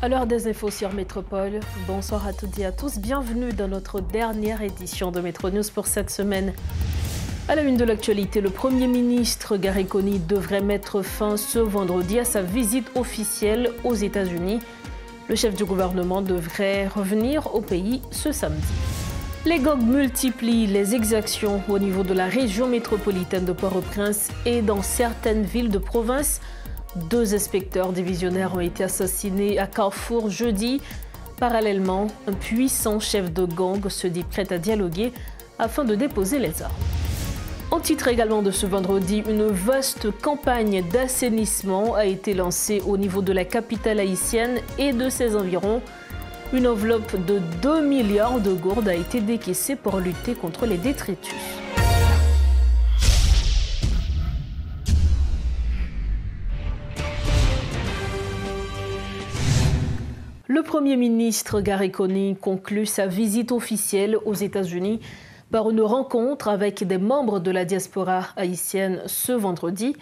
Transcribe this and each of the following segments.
À l'heure des infos sur Métropole, bonsoir à toutes et à tous. Bienvenue dans notre dernière édition de Métro News pour cette semaine. À la une de l'actualité, le Premier ministre Gary Coney devrait mettre fin ce vendredi à sa visite officielle aux États-Unis. Le chef du gouvernement devrait revenir au pays ce samedi. Les gangs multiplient les exactions au niveau de la région métropolitaine de Port-au-Prince et dans certaines villes de province. 2 inspecteurs divisionnaires ont été assassinés à Carrefour jeudi. Parallèlement, un puissant chef de gang se dit prêt à dialoguer afin de déposer les armes. En titre également de ce vendredi, une vaste campagne d'assainissement a été lancée au niveau de la capitale haïtienne et de ses environs. Une enveloppe de 2 milliards de gourdes a été décaissée pour lutter contre les détritus. Le Premier ministre Gary Coney conclut sa visite officielle aux États-Unis par une rencontre avec des membres de la diaspora haïtienne ce vendredi.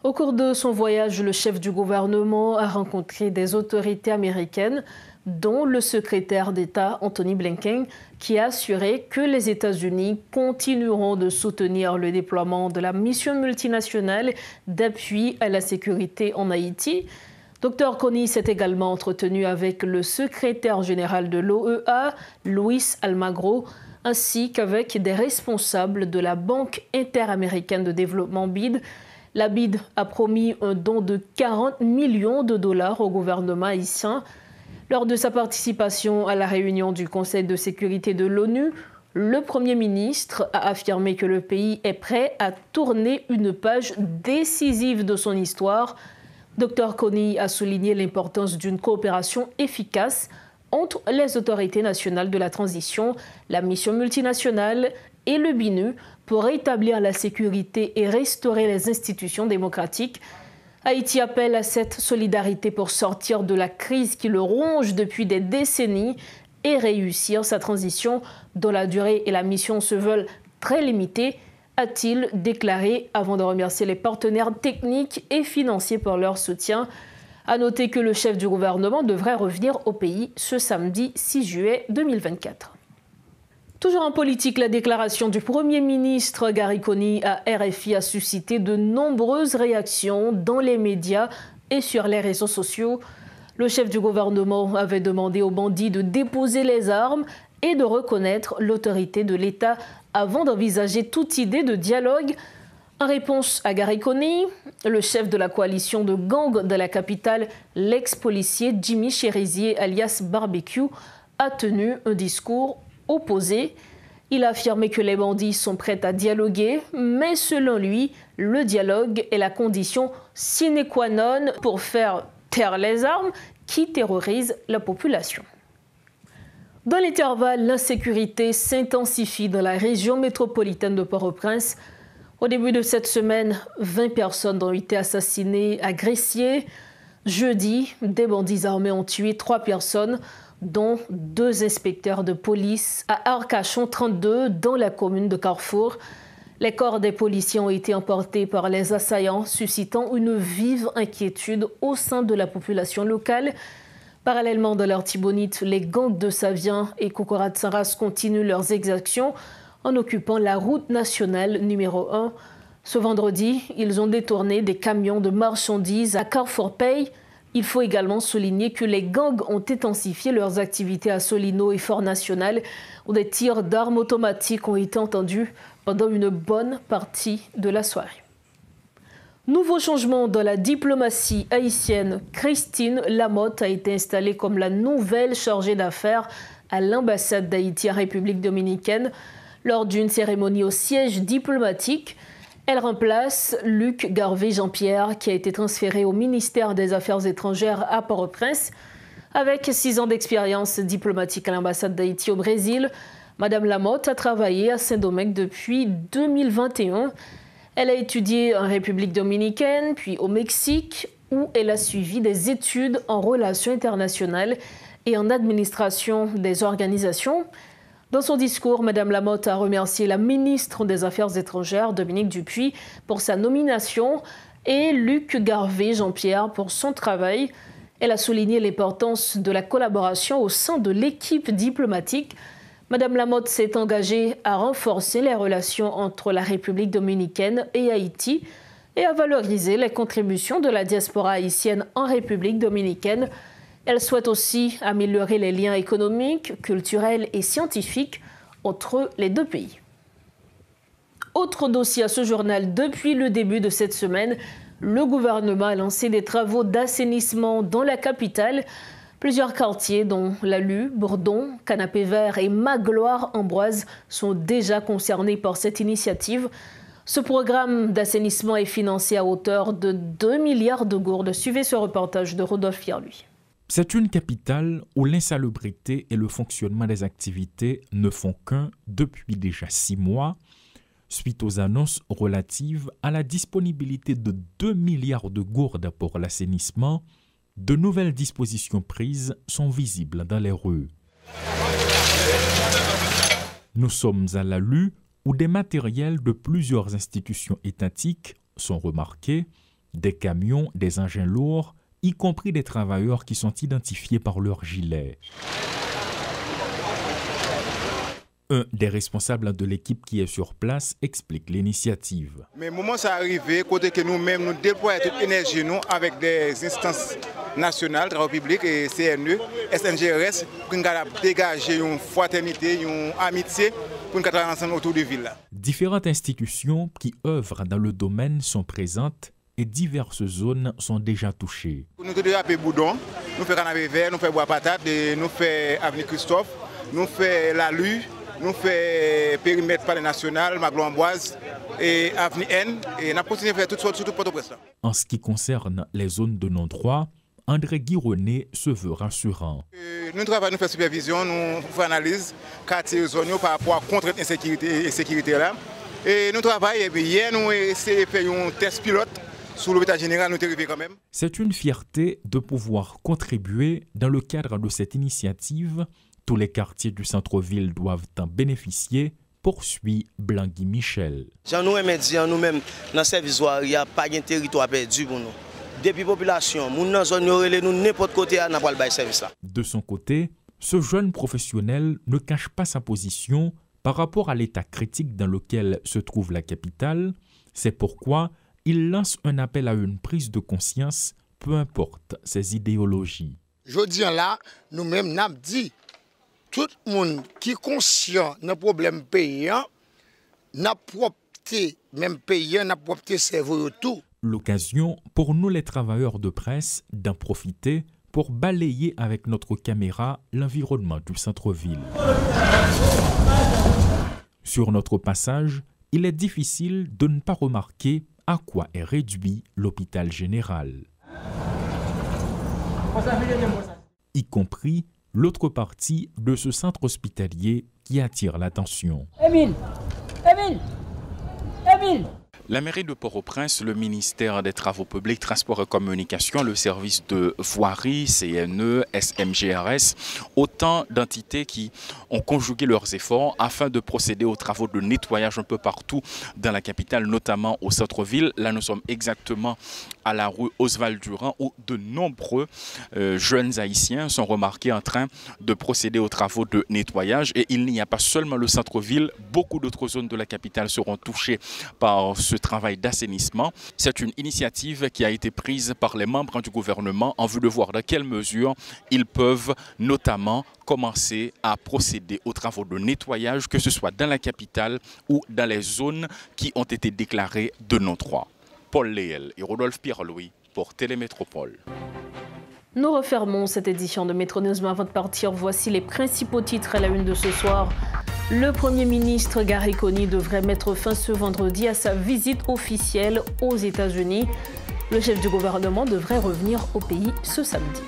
Au cours de son voyage, le chef du gouvernement a rencontré des autorités américaines, dont le secrétaire d'État Anthony Blinken, qui a assuré que les États-Unis continueront de soutenir le déploiement de la mission multinationale d'appui à la sécurité en Haïti. Dr Coney s'est également entretenu avec le secrétaire général de l'OEA, Luis Almagro, ainsi qu'avec des responsables de la Banque interaméricaine de développement BID. La BID a promis un don de 40 millions de dollars au gouvernement haïtien. Lors de sa participation à la réunion du Conseil de sécurité de l'ONU, le Premier ministre a affirmé que le pays est prêt à tourner une page décisive de son histoire. Dr Coney a souligné l'importance d'une coopération efficace entre les autorités nationales de la transition, la mission multinationale et le BINU pour rétablir la sécurité et restaurer les institutions démocratiques. Haïti appelle à cette solidarité pour sortir de la crise qui le ronge depuis des décennies et réussir sa transition dont la durée et la mission se veulent très limitées, a-t-il déclaré avant de remercier les partenaires techniques et financiers pour leur soutien. À noter que le chef du gouvernement devrait revenir au pays ce samedi 6 juillet 2024. Toujours en politique, la déclaration du Premier ministre Gary Coney à RFI a suscité de nombreuses réactions dans les médias et sur les réseaux sociaux. Le chef du gouvernement avait demandé aux bandits de déposer les armes et de reconnaître l'autorité de l'État avant d'envisager toute idée de dialogue. En réponse à Gary Coney, le chef de la coalition de gangs de la capitale, l'ex-policier Jimmy Cherizier alias Barbecue, a tenu un discours opposé. Il a affirmé que les bandits sont prêts à dialoguer, mais selon lui, le dialogue est la condition sine qua non pour faire taire les armes qui terrorisent la population. Dans l'intervalle, l'insécurité s'intensifie dans la région métropolitaine de Port-au-Prince. Au début de cette semaine, 20 personnes ont été assassinées à Gressier. Jeudi, des bandits armés ont tué 3 personnes, dont 2 inspecteurs de police à Arcachon 32 dans la commune de Carrefour. Les corps des policiers ont été emportés par les assaillants, suscitant une vive inquiétude au sein de la population locale. Parallèlement, dans l'Artibonite, les gangs de Savien et Kokorat-Saras continuent leurs exactions en occupant la route nationale numéro 1. Ce vendredi, ils ont détourné des camions de marchandises à Carrefour Pay. Il faut également souligner que les gangs ont intensifié leurs activités à Solino et Fort National, où des tirs d'armes automatiques ont été entendus pendant une bonne partie de la soirée. Nouveau changement dans la diplomatie haïtienne. Christine Lamotte a été installée comme la nouvelle chargée d'affaires à l'ambassade d'Haïti en République dominicaine. Lors d'une cérémonie au siège diplomatique, elle remplace Luc Garvey-Jean-Pierre qui a été transféré au ministère des Affaires étrangères à Port-au-Prince. Avec 6 ans d'expérience diplomatique à l'ambassade d'Haïti au Brésil, Madame Lamotte a travaillé à Saint-Domingue depuis 2021. Elle a étudié en République dominicaine, puis au Mexique, où elle a suivi des études en relations internationales et en administration des organisations. Dans son discours, Mme Lamotte a remercié la ministre des Affaires étrangères, Dominique Dupuis, pour sa nomination et Luc Garvey-Jean-Pierre pour son travail. Elle a souligné l'importance de la collaboration au sein de l'équipe diplomatique. Madame Lamotte s'est engagée à renforcer les relations entre la République dominicaine et Haïti et à valoriser les contributions de la diaspora haïtienne en République dominicaine. Elle souhaite aussi améliorer les liens économiques, culturels et scientifiques entre les deux pays. Autre dossier à ce journal, depuis le début de cette semaine, le gouvernement a lancé des travaux d'assainissement dans la capitale. Plusieurs quartiers, dont Lalu, Bourdon, Canapé Vert et Magloire-Ambroise, sont déjà concernés par cette initiative. Ce programme d'assainissement est financé à hauteur de 2 milliards de gourdes. Suivez ce reportage de Rodolphe Pierre-Louis. C'est une capitale où l'insalubrité et le fonctionnement des activités ne font qu'un depuis déjà 6 mois, suite aux annonces relatives à la disponibilité de 2 milliards de gourdes pour l'assainissement. De nouvelles dispositions prises sont visibles dans les rues. Nous sommes à Lalu, où des matériels de plusieurs institutions étatiques sont remarqués, des camions, des engins lourds, y compris des travailleurs qui sont identifiés par leur gilet. Un des responsables de l'équipe qui est sur place explique l'initiative. Mais le moment ça arrivé, côté que nous-mêmes nous déployons toute l'énergie nous avec des instances nationales, travaux publics et CNE, SNGRS, pour nous dégager une fraternité, une amitié pour nous travailler ensemble autour de la ville. Différentes institutions qui œuvrent dans le domaine sont présentes et diverses zones sont déjà touchées. Nous faisons à Boudon, nous faisons Canapé Vert, nous faisons Bois Patate, nous faisons Avenue Christophe, nous faisons Lalu, nous faisons périmètre palais national, Magloire-Ambroise et Avenue N, et nous continuons à faire toutes sortes, surtout Port-au-Prince. En ce qui concerne les zones de non-droit, André Guironnet se veut rassurant. Nous travaillons, nous faisons supervision, nous faisons analyse, quartier zone par rapport à contre l'insécurité là. Et nous travaillons, et hier nous essayons de faire un test pilote sur l'hôpital général, nous sommes arrivés quand même. C'est une fierté de pouvoir contribuer dans le cadre de cette initiative. Tous les quartiers du centre-ville doivent en bénéficier, poursuit Blangui Michel. Nous-mêmes, dans le service, il n'y a pas de territoire perdu pour nous. Depuis la population, nous dans zone nous n'importe côté à n'importe quel service là. De son côté, ce jeune professionnel ne cache pas sa position par rapport à l'état critique dans lequel se trouve la capitale. C'est pourquoi il lance un appel à une prise de conscience, peu importe ses idéologies. Je dis là, nous-mêmes, nous avons dit, tout le monde qui est conscient d'un problème payant, n'a propté, même payant, n'a propté cerveau tout. L'occasion pour nous les travailleurs de presse d'en profiter pour balayer avec notre caméra l'environnement du centre-ville. Sur notre passage, il est difficile de ne pas remarquer à quoi est réduit l'hôpital général, y compris l'autre partie de ce centre hospitalier qui attire l'attention. Émile. La mairie de Port-au-Prince, le ministère des Travaux publics, Transports et Communications, le service de voirie, CNE, SMGRS, autant d'entités qui ont conjugué leurs efforts afin de procéder aux travaux de nettoyage un peu partout dans la capitale, notamment au centre-ville. Là, nous sommes exactement à la rue Oswald-Durand où de nombreux jeunes haïtiens sont remarqués en train de procéder aux travaux de nettoyage. Et il n'y a pas seulement le centre-ville, beaucoup d'autres zones de la capitale seront touchées par ce travail d'assainissement. C'est une initiative qui a été prise par les membres du gouvernement en vue de voir dans quelle mesure ils peuvent notamment commencer à procéder aux travaux de nettoyage, que ce soit dans la capitale ou dans les zones qui ont été déclarées de non-droit. Paul Léel et Rodolphe Pierre-Louis pour Télémétropole. Nous refermons cette édition de Métro News, mais avant de partir, voici les principaux titres à la une de ce soir. Le Premier ministre Gary Coney devrait mettre fin ce vendredi à sa visite officielle aux États-Unis. Le chef du gouvernement devrait revenir au pays ce samedi.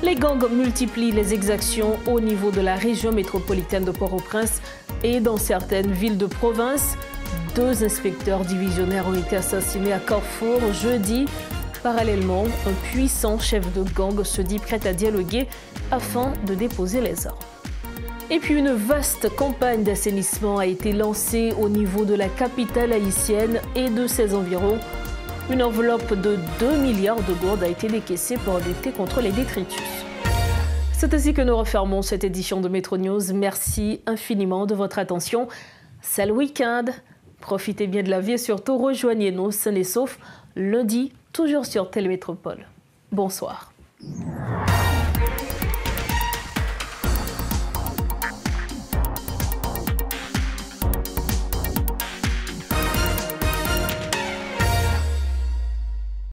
Les gangs multiplient les exactions au niveau de la région métropolitaine de Port-au-Prince et dans certaines villes de province. 2 inspecteurs divisionnaires ont été assassinés à Carrefour jeudi. Parallèlement, un puissant chef de gang se dit prêt à dialoguer afin de déposer les armes. Et puis une vaste campagne d'assainissement a été lancée au niveau de la capitale haïtienne et de ses environs. Une enveloppe de 2 milliards de gourdes a été décaissée pour lutter contre les détritus. C'est ainsi que nous refermons cette édition de Métro News. Merci infiniment de votre attention. C'est le week-end. Profitez bien de la vie et surtout rejoignez-nous sains et saufs lundi, toujours sur Télémétropole. Bonsoir.